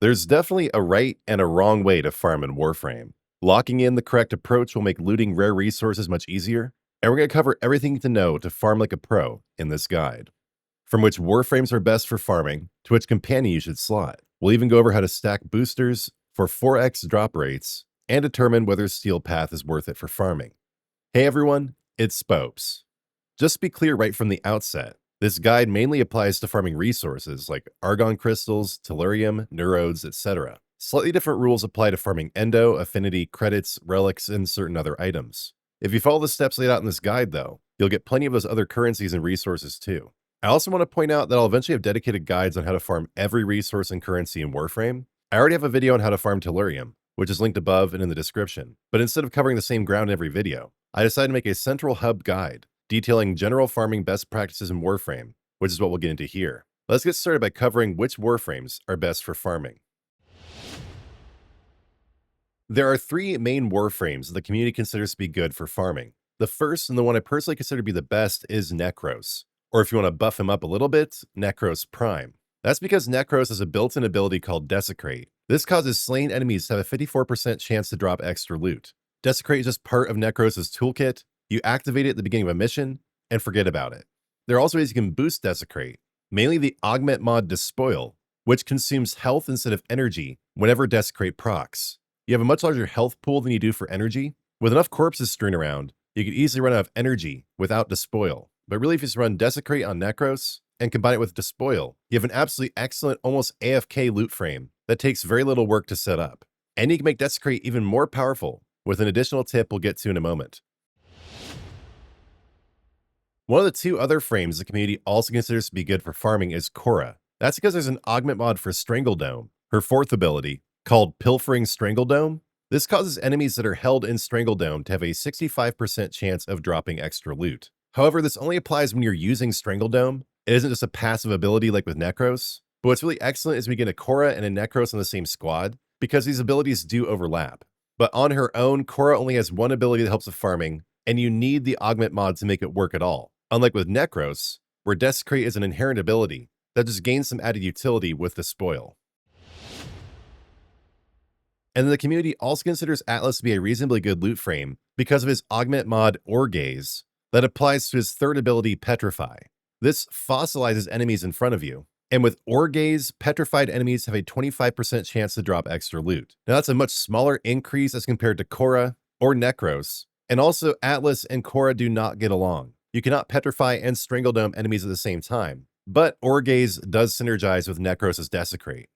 There's definitely a right and a wrong way to farm in Warframe. Locking in the correct approach will make looting rare resources much easier, and we're going to cover everything to know to farm like a pro in this guide. From which Warframes are best for farming, to which companion you should slot. We'll even go over how to stack boosters for 4x drop rates, and determine whether Steel Path is worth it for farming. Hey everyone, it's Spopes. Just to be clear right from the outset, this guide mainly applies to farming resources like Argon Crystals, Tellurium, Neurodes, etc. Slightly different rules apply to farming Endo, Affinity, Credits, Relics, and certain other items. If you follow the steps laid out in this guide though, you'll get plenty of those other currencies and resources too. I also want to point out that I'll eventually have dedicated guides on how to farm every resource and currency in Warframe. I already have a video on how to farm Tellurium, which is linked above and in the description. But instead of covering the same ground in every video, I decided to make a central hub guide detailing general farming best practices in Warframe, which is what we'll get into here. Let's get started by covering which Warframes are best for farming. There are three main Warframes that the community considers to be good for farming. The first, and the one I personally consider to be the best, is Nekros, or if you want to buff him up a little bit, Nekros Prime. That's because Nekros has a built-in ability called Desecrate. This causes slain enemies to have a 54% chance to drop extra loot. Desecrate is just part of Nekros' toolkit. You activate it at the beginning of a mission, and forget about it. There are also ways you can boost Desecrate, mainly the augment mod Despoil, which consumes health instead of energy whenever Desecrate procs. You have a much larger health pool than you do for energy. With enough corpses strewn around, you could easily run out of energy without Despoil. But really, if you just run Desecrate on Nekros and combine it with Despoil, you have an absolutely excellent, almost AFK loot frame that takes very little work to set up. And you can make Desecrate even more powerful with an additional tip we'll get to in a moment. One of the two other frames the community also considers to be good for farming is Khora. That's because there's an augment mod for Strangledome, her fourth ability, called Pilfering Strangledome. This causes enemies that are held in Strangledome to have a 65% chance of dropping extra loot. However, this only applies when you're using Strangledome. It isn't just a passive ability like with Nekros. But what's really excellent is we get a Khora and a Nekros on the same squad, because these abilities do overlap. But on her own, Khora only has one ability that helps with farming, and you need the augment mod to make it work at all. Unlike with Nekros, where Desecrate is an inherent ability that just gains some added utility with Despoil. And the community also considers Atlas to be a reasonably good loot frame because of his augment mod Orgaze that applies to his third ability Petrify. This fossilizes enemies in front of you, and with Orgaze, petrified enemies have a 25% chance to drop extra loot. Now that's a much smaller increase as compared to Khora or Nekros, and also Atlas and Khora do not get along. You cannot petrify and Strangledome enemies at the same time, but Orgaze does synergize with Nekros' Desecrate.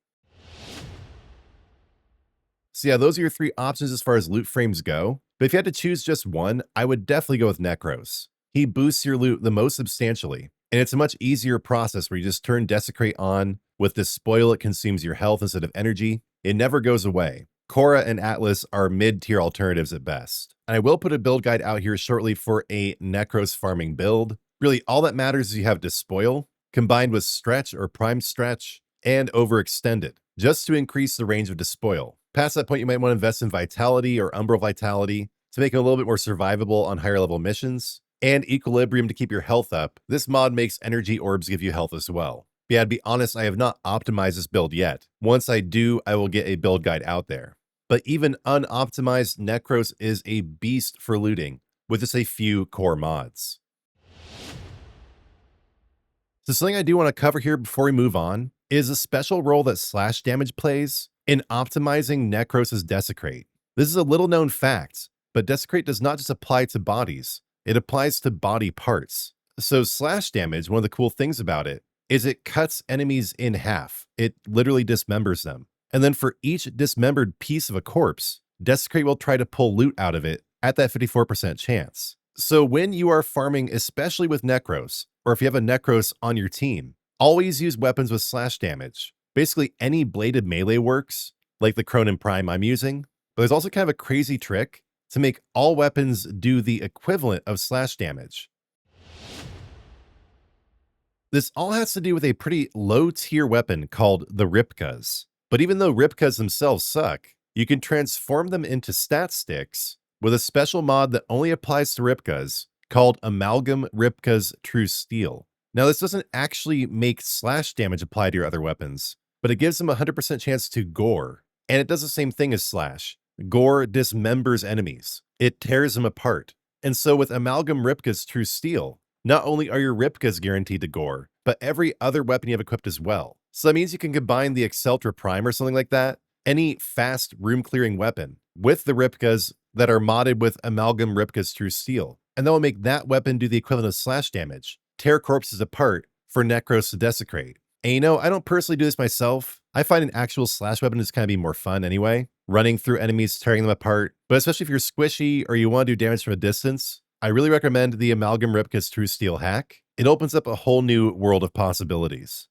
So yeah, those are your three options as far as loot frames go, but if you had to choose just one, I would definitely go with Nekros. He boosts your loot the most substantially, and it's a much easier process where you just turn Desecrate on. With Despoil, it consumes your health instead of energy. It never goes away. Khora and Atlas are mid-tier alternatives at best. And I will put a build guide out here shortly for a Nekros farming build. Really, all that matters is you have Despoil, combined with Stretch or Prime Stretch, and Overextended, just to increase the range of Despoil. Past that point, you might want to invest in Vitality or Umbral Vitality to make it a little bit more survivable on higher level missions, and Equilibrium to keep your health up. This mod makes energy orbs give you health as well. But yeah, to be honest, I have not optimized this build yet. Once I do, I will get a build guide out there. But even unoptimized, Nekros is a beast for looting, with just a few core mods. So something I do want to cover here before we move on is a special role that slash damage plays in optimizing Nekros' Desecrate. This is a little known fact, but Desecrate does not just apply to bodies, it applies to body parts. So slash damage, one of the cool things about it, is it cuts enemies in half. It literally dismembers them. And then for each dismembered piece of a corpse, Desecrate will try to pull loot out of it at that 54% chance. So when you are farming, especially with Nekros, or if you have a Nekros on your team, always use weapons with slash damage. Basically any bladed melee works, like the Cronin Prime I'm using, but there's also kind of a crazy trick to make all weapons do the equivalent of slash damage. This all has to do with a pretty low tier weapon called the Ripkas. But even though Ripkas themselves suck, you can transform them into stat sticks with a special mod that only applies to Ripkas called Amalgam Ripkas True Steel. Now this doesn't actually make slash damage apply to your other weapons, but it gives them a 100% chance to gore, and it does the same thing as Slash. Gore dismembers enemies. It tears them apart. And so with Amalgam Ripkas True Steel, not only are your Ripkas guaranteed to gore, but every other weapon you have equipped as well. So that means you can combine the Exceltra Prime or something like that, any fast room-clearing weapon, with the Ripkas that are modded with Amalgam Ripkas True Steel, and that will make that weapon do the equivalent of slash damage, tear corpses apart for Nekros to Desecrate. And you know, I don't personally do this myself. I find an actual slash weapon is kind of be more fun anyway, running through enemies, tearing them apart. But especially if you're squishy or you want to do damage from a distance, I really recommend the Amalgam Ripkas True Steel hack. It opens up a whole new world of possibilities.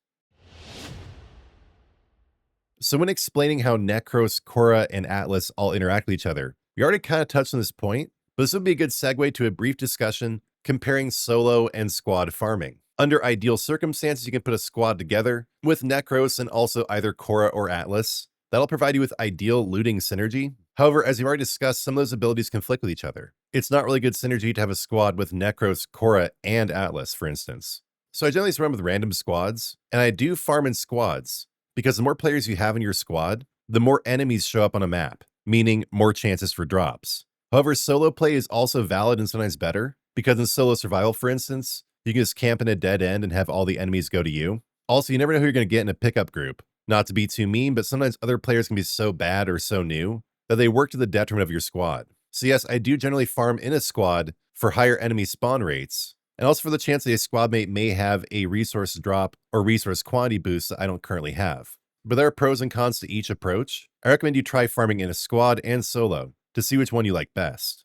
So when explaining how Nekros, Khora, and Atlas all interact with each other, we already kind of touched on this point, but this would be a good segue to a brief discussion comparing solo and squad farming. Under ideal circumstances, you can put a squad together with Nekros and also either Khora or Atlas. That'll provide you with ideal looting synergy. However, as you've already discussed, some of those abilities conflict with each other. It's not really good synergy to have a squad with Nekros, Khora, and Atlas, for instance. So I generally just run with random squads, and I do farm in squads, because the more players you have in your squad, the more enemies show up on a map, meaning more chances for drops. However, solo play is also valid and sometimes better, because in solo survival, for instance, you can just camp in a dead end and have all the enemies go to you. Also, you never know who you're going to get in a pickup group. Not to be too mean, but sometimes other players can be so bad or so new that they work to the detriment of your squad. So yes, I do generally farm in a squad for higher enemy spawn rates, and also for the chance that a squad mate may have a resource drop or resource quantity boost that I don't currently have. But there are pros and cons to each approach. I recommend you try farming in a squad and solo to see which one you like best.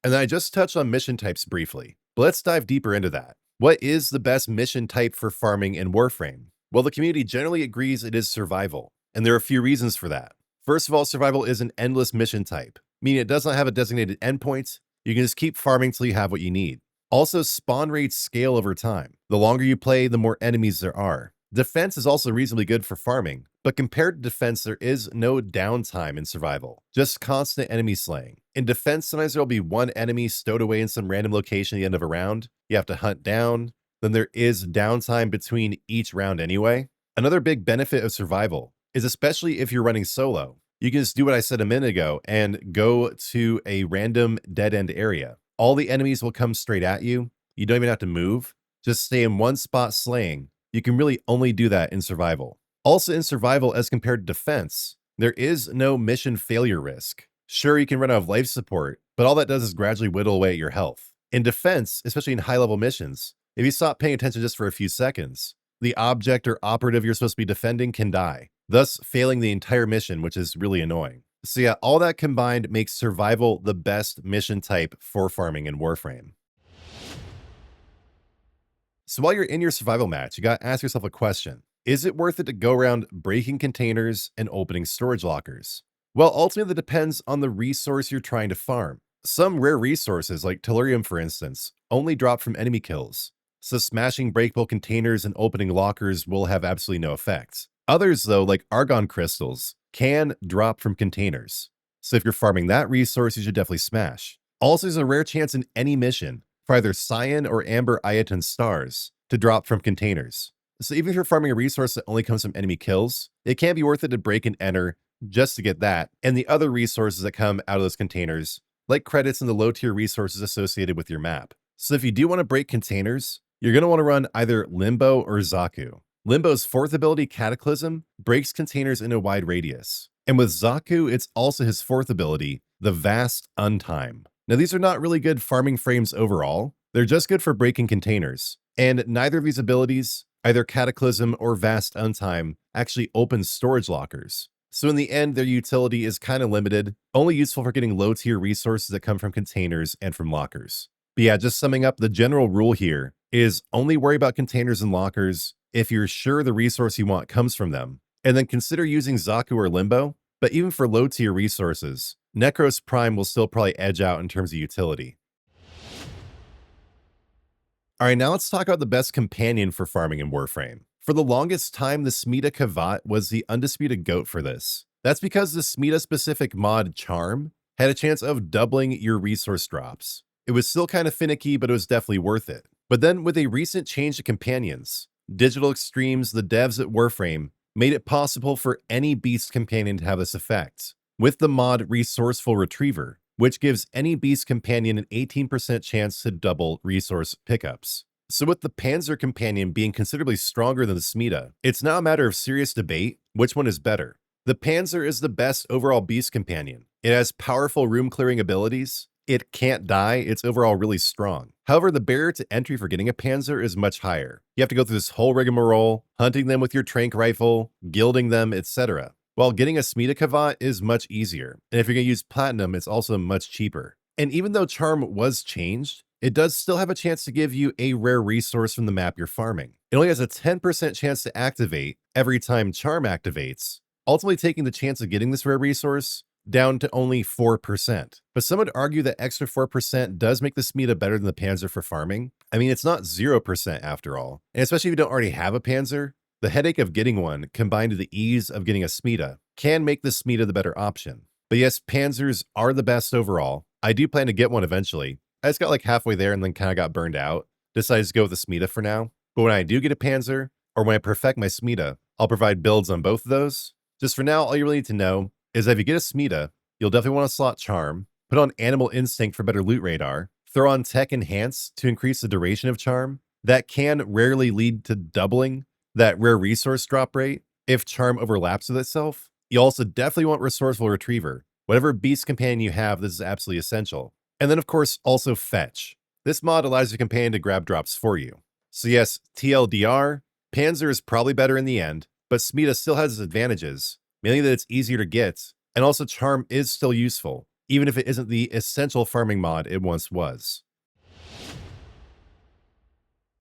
And then I just touched on mission types briefly, but let's dive deeper into that. What is the best mission type for farming in Warframe? Well, the community generally agrees it is survival, and there are a few reasons for that. First of all, survival is an endless mission type, meaning it does not have a designated endpoint. You can just keep farming till you have what you need. Also, spawn rates scale over time. The longer you play, the more enemies there are. Defense is also reasonably good for farming, but compared to defense, there is no downtime in survival, just constant enemy slaying. In defense, sometimes there will be one enemy stowed away in some random location at the end of a round. You have to hunt down. Then there is downtime between each round anyway. Another big benefit of survival is, especially if you're running solo, you can just do what I said a minute ago and go to a random dead end area. All the enemies will come straight at you. You don't even have to move. Just stay in one spot slaying. You can really only do that in survival. Also in survival, as compared to defense, there is no mission failure risk. Sure, you can run out of life support, but all that does is gradually whittle away at your health. In defense, especially in high-level missions, if you stop paying attention just for a few seconds, the object or operative you're supposed to be defending can die, thus failing the entire mission, which is really annoying. So yeah, all that combined makes survival the best mission type for farming in Warframe. So while you're in your survival match, you gotta ask yourself a question. Is it worth it to go around breaking containers and opening storage lockers? Well, ultimately, that depends on the resource you're trying to farm. Some rare resources, like Tellurium for instance, only drop from enemy kills, so smashing breakable containers and opening lockers will have absolutely no effect. Others, though, like Argon Crystals, can drop from containers. So if you're farming that resource, you should definitely smash. Also, there's a rare chance in any mission for either cyan or amber Iaton stars to drop from containers. So even if you're farming a resource that only comes from enemy kills, it can be worth it to break and enter just to get that, and the other resources that come out of those containers, like credits and the low tier resources associated with your map. So if you do want to break containers, you're going to want to run either Limbo or Zaku. Limbo's 4th ability, Cataclysm, breaks containers in a wide radius. And with Zaku, it's also his 4th ability, the Vast Untime. Now, these are not really good farming frames overall. They're just good for breaking containers. And neither of these abilities, either Cataclysm or Vast Untime, actually open storage lockers. So in the end, their utility is kind of limited, only useful for getting low tier resources that come from containers and from lockers. But yeah, just summing up, the general rule here is only worry about containers and lockers if you're sure the resource you want comes from them, and then consider using Zaku or Limbo. But even for low tier resources, Nekros Prime will still probably edge out in terms of utility. All right, now let's talk about the best companion for farming in Warframe. For the longest time, the Smeeta Kavat was the undisputed GOAT for this. That's because the Smeeta-specific mod Charm had a chance of doubling your resource drops. It was still kind of finicky, but it was definitely worth it. But then with a recent change to companions, Digital Extremes, the devs at Warframe, made it possible for any beast companion to have this effect, with the mod Resourceful Retriever, which gives any beast companion an 18% chance to double resource pickups. So with the Panzer companion being considerably stronger than the Smeeta, it's now a matter of serious debate which one is better. The Panzer is the best overall beast companion. It has powerful room clearing abilities. It can't die. It's overall really strong. However, the barrier to entry for getting a Panzer is much higher. You have to go through this whole rigmarole, hunting them with your trank rifle, gilding them, etc. While getting a Smeeta Kavat is much easier. And if you're going to use Platinum, it's also much cheaper. And even though Charm was changed, it does still have a chance to give you a rare resource from the map you're farming. It only has a 10% chance to activate every time Charm activates, ultimately taking the chance of getting this rare resource down to only 4%. But some would argue that extra 4% does make the Smeeta better than the Panzer for farming. I mean, it's not 0% after all. And especially if you don't already have a Panzer, the headache of getting one combined with the ease of getting a Smeeta can make the Smeeta the better option. But yes, Panzers are the best overall. I do plan to get one eventually. I just got like halfway there and then kind of got burned out. Decided to go with the Smeeta for now. But when I do get a Panzer, or when I perfect my Smeeta, I'll provide builds on both of those. Just for now, all you really need to know is that if you get a Smeeta, you'll definitely want to slot Charm, put on Animal Instinct for better loot radar, throw on Tech Enhance to increase the duration of Charm. That can rarely lead to doubling that rare resource drop rate if Charm overlaps with itself. You also definitely want Resourceful Retriever. Whatever beast companion you have, this is absolutely essential. And then of course, also Fetch. This mod allows your companion to grab drops for you. So yes, TLDR, Panzer is probably better in the end, but Smeeta still has its advantages, mainly that it's easier to get, and also Charm is still useful, even if it isn't the essential farming mod it once was.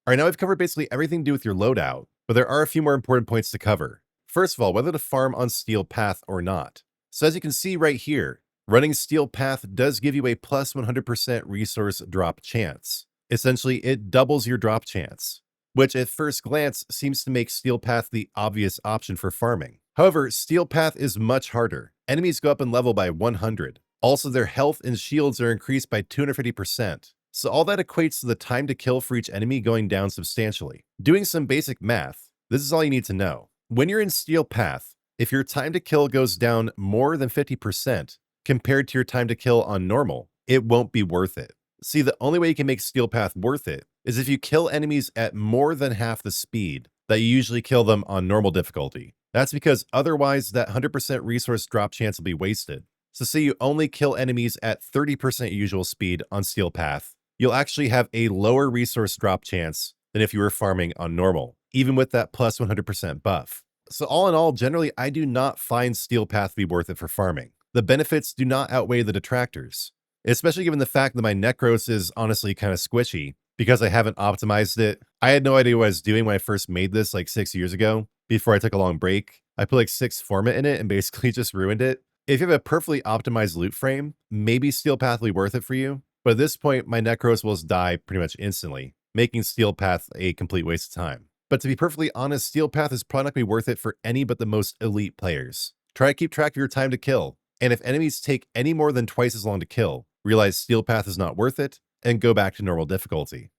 Alright, now we've covered basically everything to do with your loadout, but there are a few more important points to cover. First of all, whether to farm on Steel Path or not. So as you can see right here, running Steel Path does give you a plus 100% resource drop chance. Essentially, it doubles your drop chance, which at first glance seems to make Steel Path the obvious option for farming. However, Steel Path is much harder. Enemies go up in level by 100. Also, their health and shields are increased by 250%. So all that equates to the time to kill for each enemy going down substantially. Doing some basic math, this is all you need to know. When you're in Steel Path, if your time to kill goes down more than 50% compared to your time to kill on normal, it won't be worth it. See, the only way you can make Steel Path worth it is if you kill enemies at more than half the speed that you usually kill them on normal difficulty. That's because otherwise that 100% resource drop chance will be wasted. So say you only kill enemies at 30% usual speed on Steel Path, you'll actually have a lower resource drop chance than if you were farming on normal, even with that plus 100% buff. So all in all, generally, I do not find Steel Path to be worth it for farming. The benefits do not outweigh the detractors, especially given the fact that my Nekros is honestly kind of squishy because I haven't optimized it. I had no idea what I was doing when I first made this like 6 years ago. Before I took a long break, I put like 6 Forma in it and basically just ruined it. If you have a perfectly optimized loot frame, maybe Steel Path will be worth it for you. But at this point, my Nekros will die pretty much instantly, making Steel Path a complete waste of time. But to be perfectly honest, Steel Path is probably not going to be worth it for any but the most elite players. Try to keep track of your time to kill, and if enemies take any more than twice as long to kill, realize Steel Path is not worth it, and go back to normal difficulty.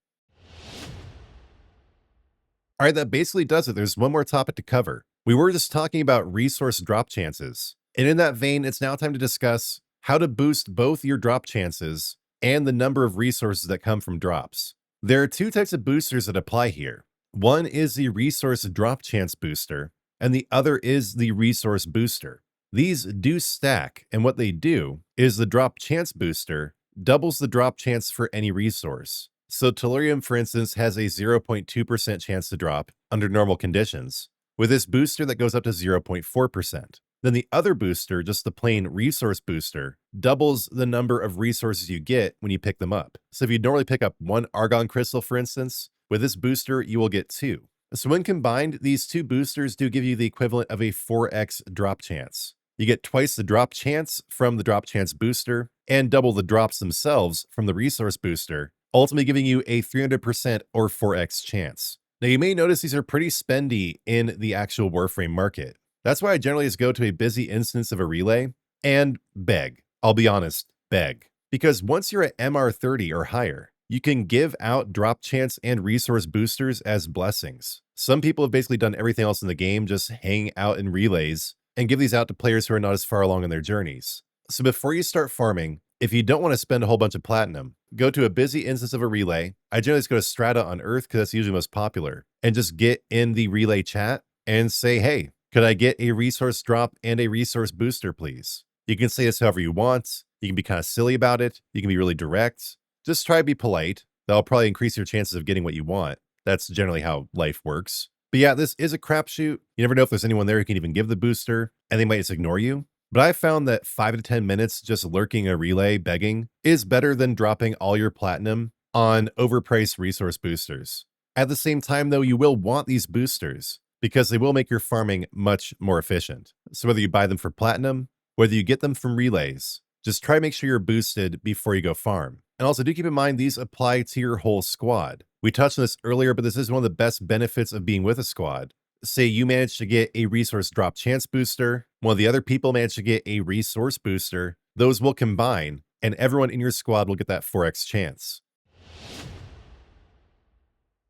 Alright, that basically does it. There's one more topic to cover. We were just talking about resource drop chances, and in that vein, it's now time to discuss how to boost both your drop chances and the number of resources that come from drops. There are 2 types of boosters that apply here. One is the resource drop chance booster, and the other is the resource booster. These do stack, and what they do is the drop chance booster doubles the drop chance for any resource. So Tellurium, for instance, has a 0.2% chance to drop under normal conditions, with this booster that goes up to 0.4%. Then the other booster, just the plain resource booster, doubles the number of resources you get when you pick them up. So if you normally pick up 1 Argon Crystal, for instance, with this booster, you will get 2. So when combined, these 2 boosters do give you the equivalent of a 4x drop chance. You get twice the drop chance from the drop chance booster and double the drops themselves from the resource booster, ultimately giving you a 300% or 4x chance. Now you may notice these are pretty spendy in the actual Warframe market. That's why I generally just go to a busy instance of a relay and beg. I'll be honest, beg. Because once you're at MR30 or higher, You can give out drop chance and resource boosters as blessings. Some people have basically done everything else in the game, just hang out in relays, and give these out to players who are not as far along in their journeys. So before you start farming, if you don't want to spend a whole bunch of platinum, go to a busy instance of a relay. I generally just go to Strata on Earth because that's usually most popular, and just get in the relay chat and say, hey, could I get a resource drop and a resource booster, please? You can say this however you want. You can be kind of silly about it. You can be really direct. Just try to be polite. That'll probably increase your chances of getting what you want. That's generally how life works. But yeah, this is a crapshoot. You never know if there's anyone there who can even give the booster, and they might just ignore you. But I found that 5 to 10 minutes just lurking a relay begging is better than dropping all your platinum on overpriced resource boosters. At the same time, though, you will want these boosters because they will make your farming much more efficient. So whether you buy them for platinum, whether you get them from relays, just try to make sure you're boosted before you go farm. And also do keep in mind these apply to your whole squad. We touched on this earlier, but this is one of the best benefits of being with a squad. Say you manage to get a resource drop chance booster, one of the other people manage to get a resource booster, those will combine, and everyone in your squad will get that 4x chance.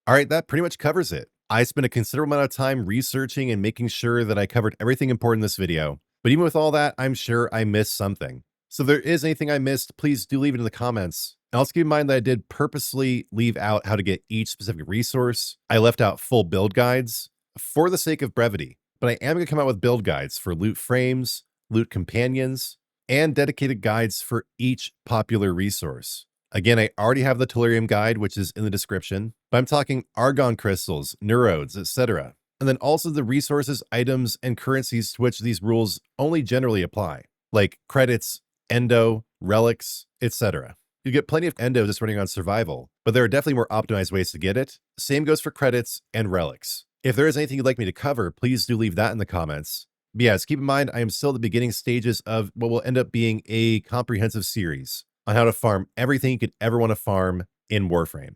All right, that pretty much covers it. I spent a considerable amount of time researching and making sure that I covered everything important in this video. But even with all that, I'm sure I missed something. So if there is anything I missed, please do leave it in the comments. And also keep in mind that I did purposely leave out how to get each specific resource. I left out full build guides for the sake of brevity, but I am going to come out with build guides for loot frames, loot companions, and dedicated guides for each popular resource. Again, I already have the Tellurium guide, which is in the description, but I'm talking Argon Crystals, Neurodes, etc. And then also the resources, items, and currencies to which these rules only generally apply, like credits, Endo, Relics, etc. You get plenty of Endo just running on survival, but there are definitely more optimized ways to get it. Same goes for credits and Relics. If there is anything you'd like me to cover, please do leave that in the comments. But yes, keep in mind, I am still at the beginning stages of what will end up being a comprehensive series on how to farm everything you could ever want to farm in Warframe.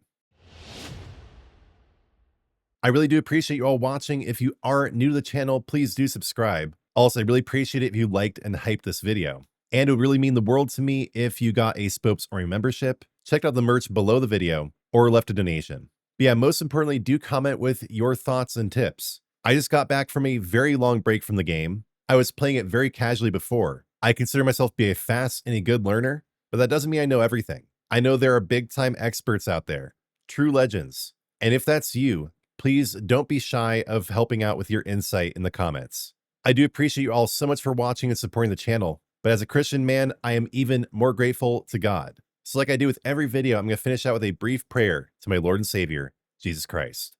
I really do appreciate you all watching. If you are new to the channel, please do subscribe. Also, I really appreciate it if you liked and hyped this video. And it would really mean the world to me if you got a Spopes or a membership, checked out the merch below the video, or left a donation. But yeah, most importantly, do comment with your thoughts and tips. I just got back from a very long break from the game. I was playing it very casually before. I consider myself to be a fast and a good learner, but that doesn't mean I know everything. I know there are big-time experts out there, true legends. And if that's you, please don't be shy of helping out with your insight in the comments. I do appreciate you all so much for watching and supporting the channel, but as a Christian man, I am even more grateful to God. So like I do with every video, I'm going to finish out with a brief prayer to my Lord and Savior, Jesus Christ.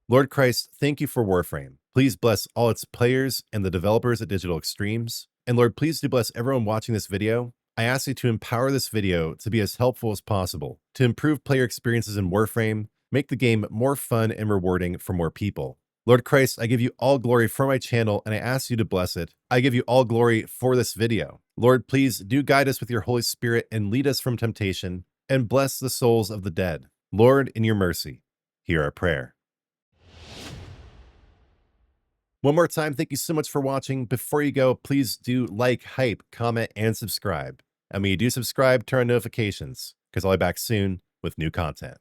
Lord Christ, thank you for Warframe. Please bless all its players and the developers at Digital Extremes. And Lord, please do bless everyone watching this video. I ask you to empower this video to be as helpful as possible, to improve player experiences in Warframe, make the game more fun and rewarding for more people. Lord Christ, I give you all glory for my channel, and I ask you to bless it. I give you all glory for this video. Lord, please do guide us with your Holy Spirit and lead us from temptation, and bless the souls of the dead. Lord, in your mercy, hear our prayer. One more time, thank you so much for watching. Before you go, please do like, hype, comment, and subscribe. And when you do subscribe, turn on notifications, because I'll be back soon with new content.